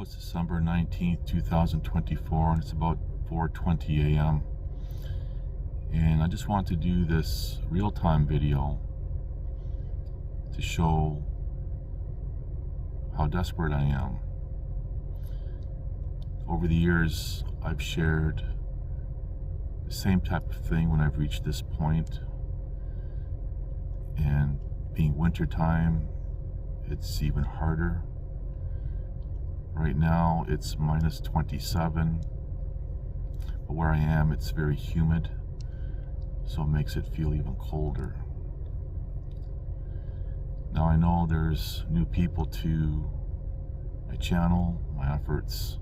It's December 19th, 2024, and it's about 4:20 a.m. And I just want to do this real-time video to show how desperate I am. Over the years, I've shared the same type of thing when I've reached this point. And being wintertime, it's even harder. Right now it's minus 27, but where I am it's very humid, so it makes it feel even colder. Now I know there's new people to my channel, my efforts,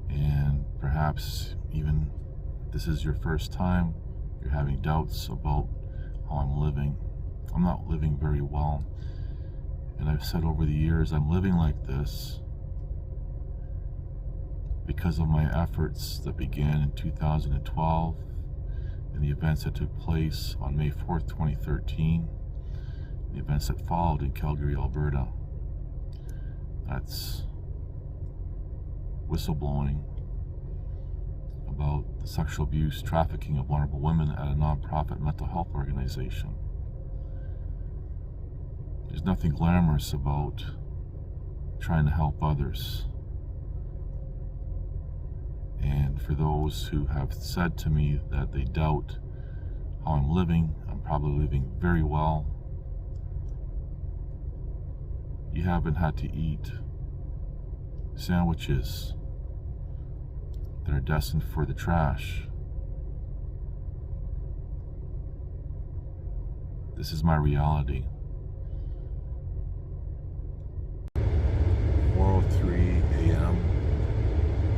and perhaps even if this is your first time, you're having doubts about how I'm living. I'm not living very well, and I've said over the years I'm living like this because of my efforts that began in 2012 and the events that took place on May 4th, 2013, the events that followed in Calgary, Alberta. That's whistleblowing about the sexual abuse, trafficking of vulnerable women at a non-profit mental health organization. There's nothing glamorous about trying to help others. And for those who have said to me that they doubt how I'm living, I'm probably living very well. You haven't had to eat sandwiches that are destined for the trash. This is my reality. 4:03 a.m.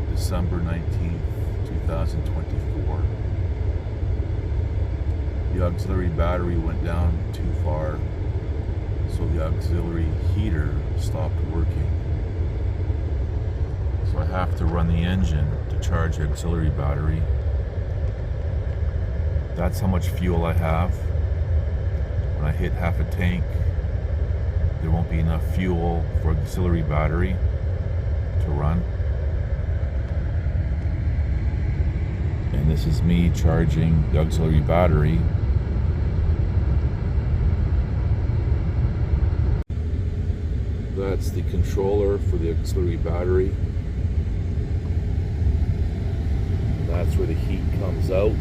December 19th, 2024. The auxiliary battery went down too far, so the auxiliary heater stopped working. So I have to run the engine to charge the auxiliary battery. That's how much fuel I have. When I hit half a tank, there won't be enough fuel for auxiliary battery to run. And this is me charging the auxiliary battery. That's the controller for the auxiliary battery. That's where the heat comes out.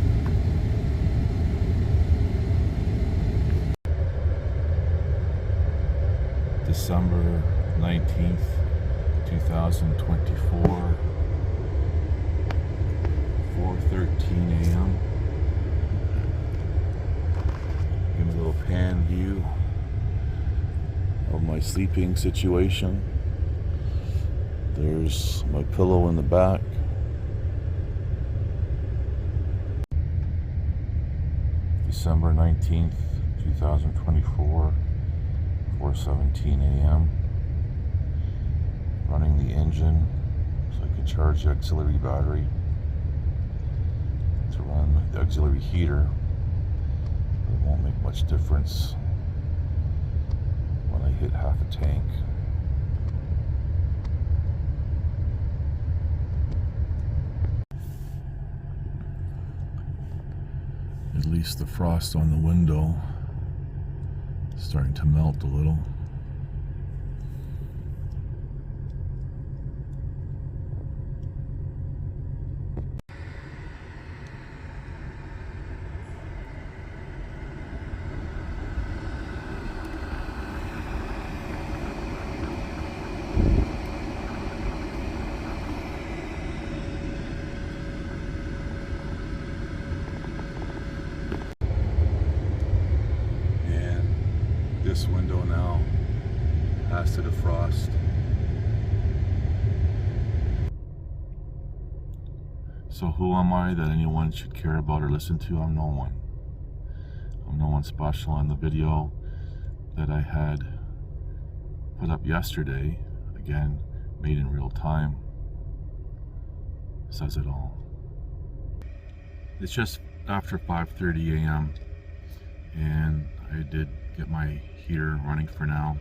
December 19th, 2024. 4:13 a.m. Give me a little pan view of my sleeping situation. There's my pillow in the back. December 19th, 2024, 4:17 a.m. Running the engine so I can charge the auxiliary battery to run the auxiliary heater. It won't make much difference when I hit half a tank. At least the frost on the window is starting to melt a little. this window now has to defrost. So who am I that anyone should care about or listen to? I'm no one. I'm no one special. And the video that I had put up yesterday, again, made in real time, says it all. It's just after 5:30 a.m. and I did get my heater running for now.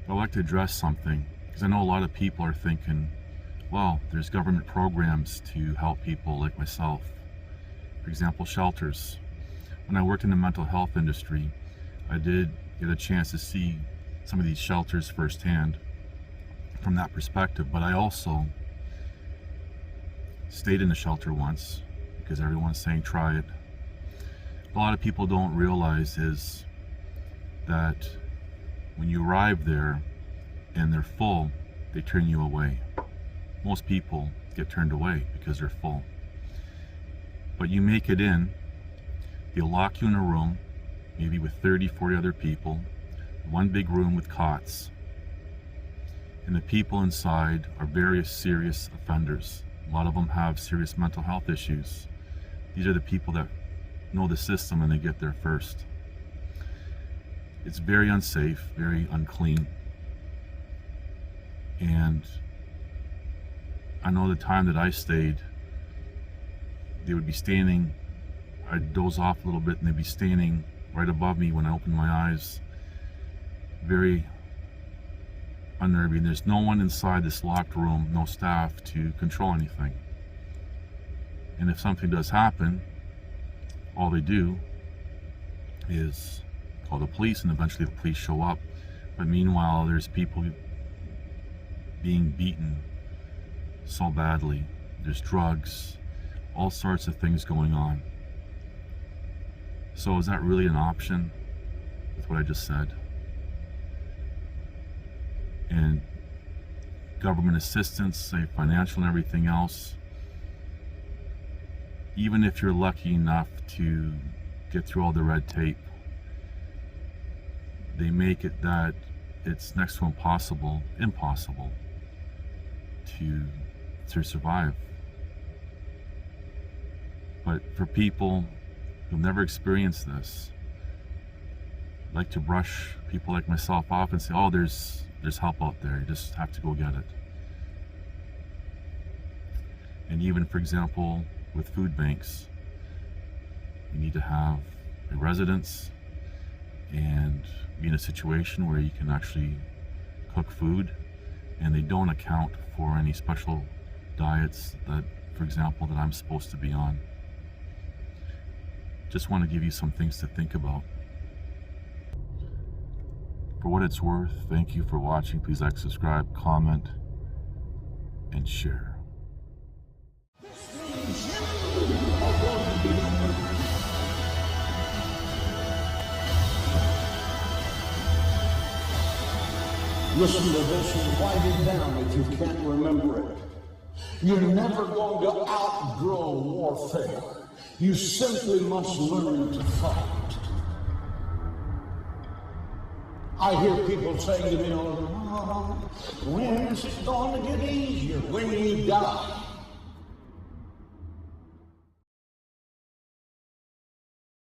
But I'd like to address something, because I know a lot of people are thinking, well, there's government programs to help people like myself. For example, shelters. When I worked in the mental health industry, I did get a chance to see some of these shelters firsthand from that perspective, but I also stayed in a shelter once because everyone's saying try it. A lot of people don't realize is that when you arrive there and they're full, they turn you away. Most people get turned away because they're full. But you make it in, they'll lock you in a room, maybe with 30, 40 other people, one big room with cots. And the people inside are very serious offenders. A lot of them have serious mental health issues. These are the people that know the system and they get there first. It's very unsafe, very unclean. And I know the time that I stayed, they would be standing, I'd doze off a little bit and they'd be standing right above me when I opened my eyes. Very unnerving. There's no one inside this locked room, no staff to control anything. And if something does happen, all they do is call the police, and eventually the police show up. But meanwhile, there's people being beaten so badly. There's drugs, all sorts of things going on. So is that really an option with what I just said? And government assistance, say financial and everything else, even if you're lucky enough to get through all the red tape, they make it that it's next to impossible to survive. But for people who've never experienced this, I like to brush people like myself off and say, oh, there's help out there, you just have to go get it. And even, for example, with food banks, you need to have a residence and be in a situation where you can actually cook food, and they don't account for any special diets that, for example, that I'm supposed to be on. Just want to give you some things to think about. For what it's worth, thank you for watching. Please like, subscribe, comment, and share. Listen to this and write it down if you can't remember it. You're never going to outgrow warfare. You simply must learn to fight. I hear people saying to me, oh, when is it going to get easier? When you die.